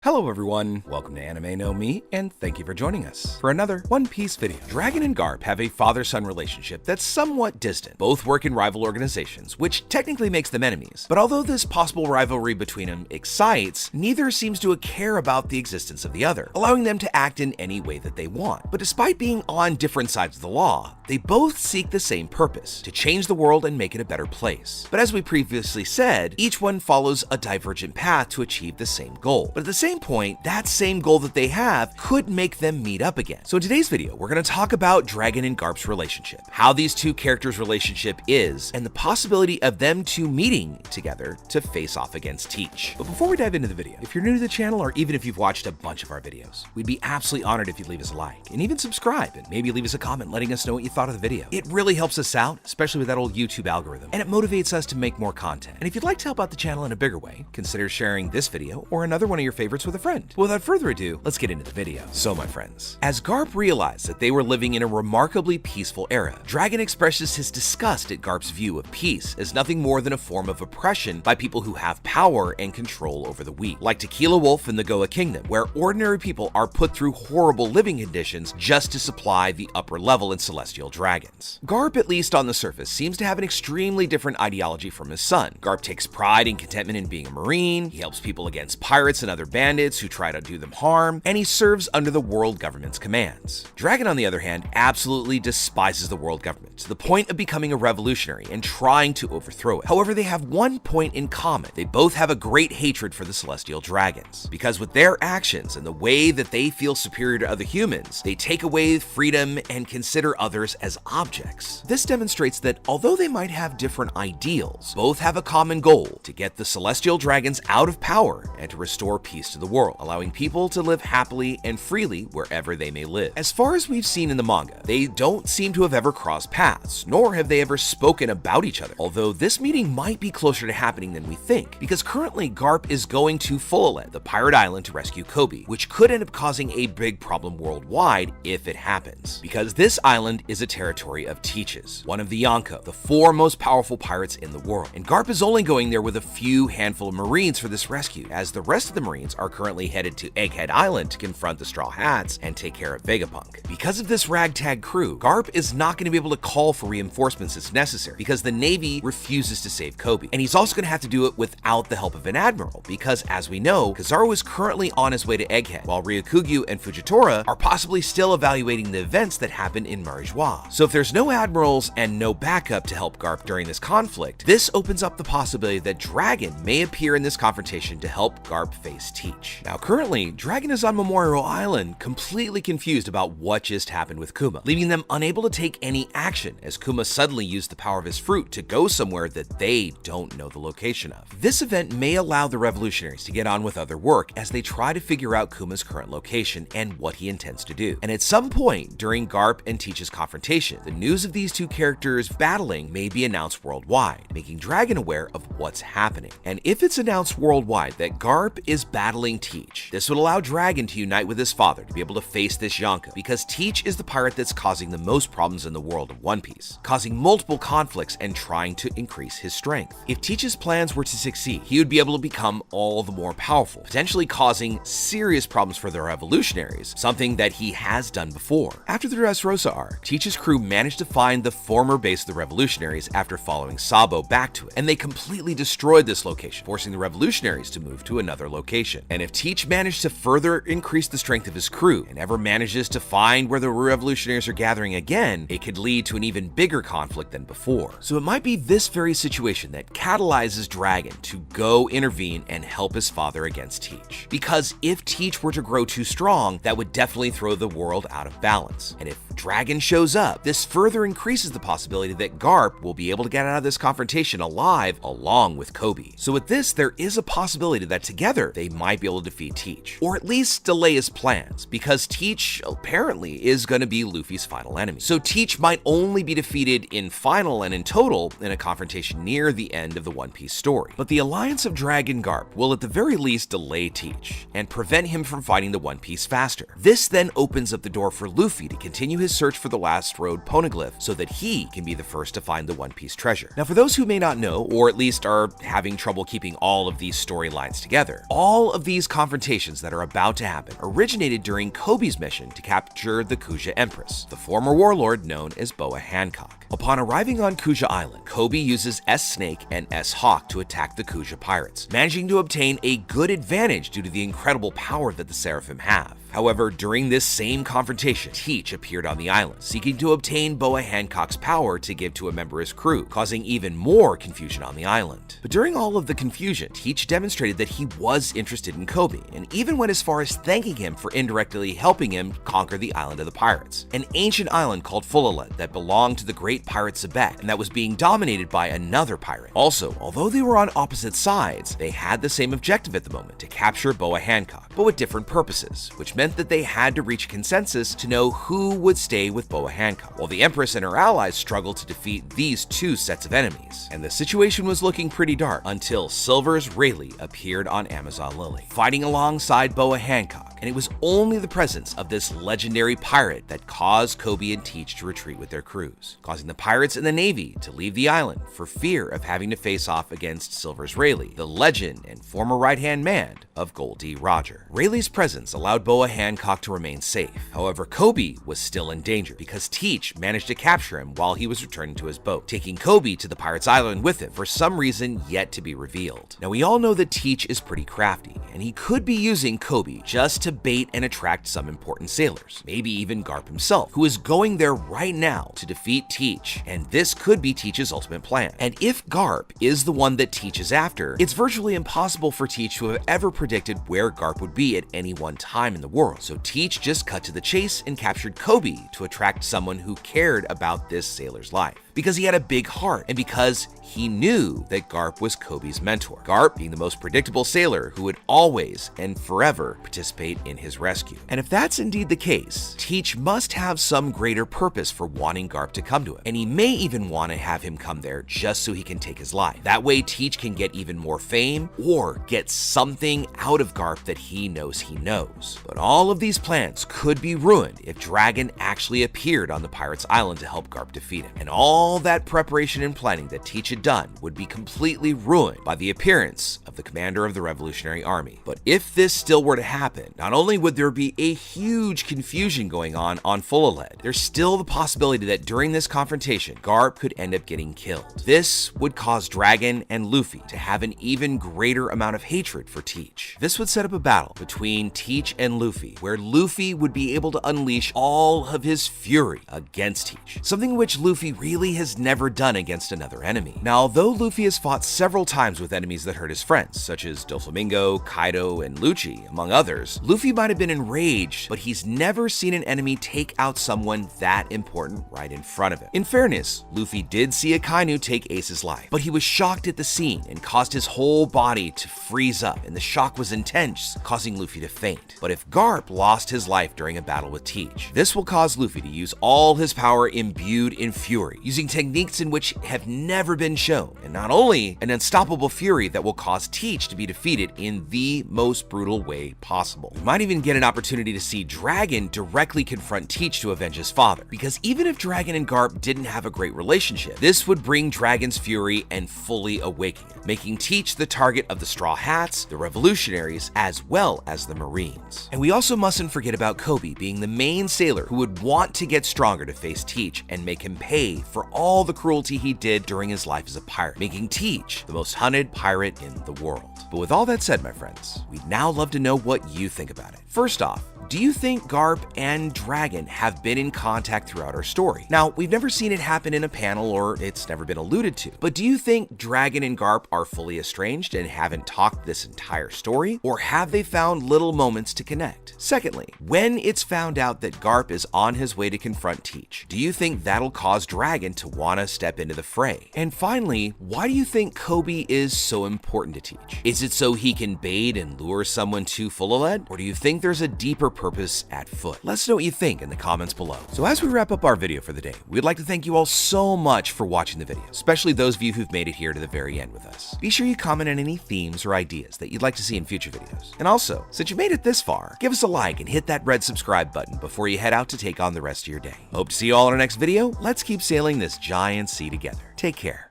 Hello everyone, welcome to Anime No Mi, and thank you for joining us for another One Piece video. Dragon and Garp have a father-son relationship that's somewhat distant. Both work in rival organizations, which technically makes them enemies. But although this possible rivalry between them excites, neither seems to care about the existence of the other, allowing them to act in any way that they want. But despite being on different sides of the law, they both seek the same purpose, to change the world and make it a better place. But as we previously said, each one follows a divergent path to achieve the same goal. But at the same point, that same goal that they have could make them meet up again. So in today's video, we're going to talk about Dragon and Garp's relationship, how these two characters' relationship is, and the possibility of them two meeting together to face off against Teach. But before we dive into the video, if you're new to the channel or even if you've watched a bunch of our videos, we'd be absolutely honored if you'd leave us a like and even subscribe and maybe leave us a comment letting us know what you thought of the video. It really helps us out, especially with that old YouTube algorithm, and it motivates us to make more content. And if you'd like to help out the channel in a bigger way, consider sharing this video or another one of your favorites with a friend. Without further ado, let's get into the video. So my friends, as Garp realized that they were living in a remarkably peaceful era, Dragon expresses his disgust at Garp's view of peace as nothing more than a form of oppression by people who have power and control over the weak, like Tequila Wolf in the Goa Kingdom, where ordinary people are put through horrible living conditions just to supply the upper level in celestial dragons. Garp, at least on the surface, seems to have an extremely different ideology from his son. Garp takes pride and contentment in being a marine, he helps people against pirates and other bandits who try to do them harm, and he serves under the world government's commands. Dragon, on the other hand, absolutely despises the world government to the point of becoming a revolutionary and trying to overthrow it. However, they have one point in common. They both have a great hatred for the celestial dragons, because with their actions and the way that they feel superior to other humans, they take away freedom and consider others as objects. This demonstrates that although they might have different ideals, both have a common goal: to get the celestial dragons out of power and to restore peace to the world, allowing people to live happily and freely wherever they may live. As far as we've seen in the manga, they don't seem to have ever crossed paths, nor have they ever spoken about each other, although this meeting might be closer to happening than we think, because currently Garp is going to Fullet, the pirate island, to rescue Koby, which could end up causing a big problem worldwide if it happens, because this island is a territory of Teach's, one of the Yonko, the four most powerful pirates in the world, and Garp is only going there with a few handful of Marines for this rescue, as the rest of the Marines are currently headed to Egghead Island to confront the Straw Hats and take care of Vegapunk. Because of this ragtag crew, Garp is not going to be able to call for reinforcements as necessary, because the Navy refuses to save Koby, and he's also going to have to do it without the help of an admiral, because as we know, Kizaru is currently on his way to Egghead, while Ryukugyu and Fujitora are possibly still evaluating the events that happened in Marijois. So if there's no admirals and no backup to help Garp during this conflict, this opens up the possibility that Dragon may appear in this confrontation to help Garp face Teach. Now currently, Dragon is on Memorial Island, completely confused about what just happened with Kuma, leaving them unable to take any action as Kuma suddenly used the power of his fruit to go somewhere that they don't know the location of. This event may allow the revolutionaries to get on with other work as they try to figure out Kuma's current location and what he intends to do. And at some point during Garp and Teach's confrontation, the news of these two characters battling may be announced worldwide, making Dragon aware of what's happening. And if it's announced worldwide that Garp is battling Teach, this would allow Dragon to unite with his father to be able to face this Yonko, because Teach is the pirate that's causing the most problems in the world of One Piece, causing multiple conflicts and trying to increase his strength. If Teach's plans were to succeed, he would be able to become all the more powerful, potentially causing serious problems for the revolutionaries, something that he has done before. After the Dressrosa arc, Teach's crew managed to find the former base of the revolutionaries after following Sabo back to it, and they completely destroyed this location, forcing the revolutionaries to move to another location. And if Teach managed to further increase the strength of his crew and ever manages to find where the revolutionaries are gathering again, it could lead to an even bigger conflict than before. So it might be this very situation that catalyzes Dragon to go intervene and help his father against Teach. Because if Teach were to grow too strong, that would definitely throw the world out of balance. And if Dragon shows up, this further increases the possibility that Garp will be able to get out of this confrontation alive along with Koby. So with this, there is a possibility that together they might be able to defeat Teach, or at least delay his plans, because Teach apparently is going to be Luffy's final enemy. So Teach might only be defeated in final and in total in a confrontation near the end of the One Piece story. But the alliance of Dragon Garp will at the very least delay Teach and prevent him from fighting the One Piece faster. This then opens up the door for Luffy to continue his search for the Last Road Poneglyph so that he can be the first to find the One Piece treasure. Now for those who may not know, or at least are having trouble keeping all of these storylines together, all of the these confrontations that are about to happen originated during Kobe's mission to capture the Kuja Empress, the former warlord known as Boa Hancock. Upon arriving on Kuja Island, Kobe uses S-Snake and S-Hawk to attack the Kuja pirates, managing to obtain a good advantage due to the incredible power that the Seraphim have. However, during this same confrontation, Teach appeared on the island, seeking to obtain Boa Hancock's power to give to a member of his crew, causing even more confusion on the island. But during all of the confusion, Teach demonstrated that he was interested in Kobe, and even went as far as thanking him for indirectly helping him conquer the island of the pirates, an ancient island called Fullaled that belonged to the great pirate Sebek, and that was being dominated by another pirate. Also, although they were on opposite sides, they had the same objective at the moment, to capture Boa Hancock, but with different purposes, which meant that they had to reach a consensus to know who would stay with Boa Hancock, while the Empress and her allies struggled to defeat these two sets of enemies. And the situation was looking pretty dark until Silver's Rayleigh appeared on Amazon Lily, fighting alongside Boa Hancock, and it was only the presence of this legendary pirate that caused Kobe and Teach to retreat with their crews, causing the pirates and the Navy to leave the island for fear of having to face off against Silver's Rayleigh, the legend and former right-hand man of Gol D. Roger. Rayleigh's presence allowed Boa Hancock to remain safe. However, Kobe was still in danger because Teach managed to capture him while he was returning to his boat, taking Kobe to the pirate's island with him for some reason yet to be revealed. Now, we all know that Teach is pretty crafty, and he could be using Kobe just to bait and attract some important sailors, maybe even Garp himself, who is going there right now to defeat Teach, and this could be Teach's ultimate plan. And if Garp is the one that Teach is after, it's virtually impossible for Teach to have ever predicted where Garp would be at any one time in the world, so Teach just cut to the chase and captured Kobe to attract someone who cared about this sailor's life, because he had a big heart and because he knew that Garp was Kobe's mentor, Garp being the most predictable sailor who would always and forever participate in his rescue. And if that's indeed the case, Teach must have some greater purpose for wanting Garp to come to him, and he may even want to have him come there just so he can take his life. That way Teach can get even more fame or get something out of Garp that he knows. But all of these plans could be ruined if Dragon actually appeared on the pirate's island to help Garp defeat him, and all that preparation and planning that Teach had done would be completely ruined by the appearance of the commander of the Revolutionary Army. But if this still were to happen, not only would there be a huge confusion going on Fullaled, there's still the possibility that during this confrontation, Garp could end up getting killed. This would cause Dragon and Luffy to have an even greater amount of hatred for Teach. This would set up a battle between Teach and Luffy, where Luffy would be able to unleash all of his fury against Teach, something which Luffy really has never done against another enemy. Now, although Luffy has fought several times with enemies that hurt his friends, such as Doflamingo, Kaido, and Lucci, among others, Luffy might have been enraged, but he's never seen an enemy take out someone that important right in front of him. In fairness, Luffy did see Akainu take Ace's life, but he was shocked at the scene and caused his whole body to freeze up, and the shock was intense, causing Luffy to faint. But if Garp lost his life during a battle with Teach, this will cause Luffy to use all his power imbued in fury, using techniques in which have never been shown, and not only an unstoppable fury that will cause Teach to be defeated in the most brutal way possible. We might even get an opportunity to see Dragon directly confront Teach to avenge his father, because even if Dragon and Garp didn't have a great relationship, this would bring Dragon's fury and fully awaken him, making Teach the target of the Straw Hats, the Revolutionaries, as well as the Marines. And we also mustn't forget about Kobe being the main sailor who would want to get stronger to face Teach and make him pay for all the cruelty he did during his life as a pirate, making Teach the most hunted pirate in the world. But with all that said, my friends, we'd now love to know what you think about it. First off, do you think Garp and Dragon have been in contact throughout our story? Now, we've never seen it happen in a panel or it's never been alluded to, but do you think Dragon and Garp are fully estranged and haven't talked this entire story? Or have they found little moments to connect? Secondly, when it's found out that Garp is on his way to confront Teach, do you think that'll cause Dragon to want to step into the fray? And finally, why do you think Kobe is so important to Teach? Is it so he can bait and lure someone to Fullaled? Or do you think there's a deeper purpose at foot? Let us know what you think in the comments below. So as we wrap up our video for the day, we'd like to thank you all so much for watching the video, especially those of you who've made it here to the very end with us. Be sure you comment on any themes or ideas that you'd like to see in future videos. And also, since you made it this far, give us a like and hit that red subscribe button before you head out to take on the rest of your day. Hope to see you all in our next video. Let's keep sailing this giant sea together. Take care.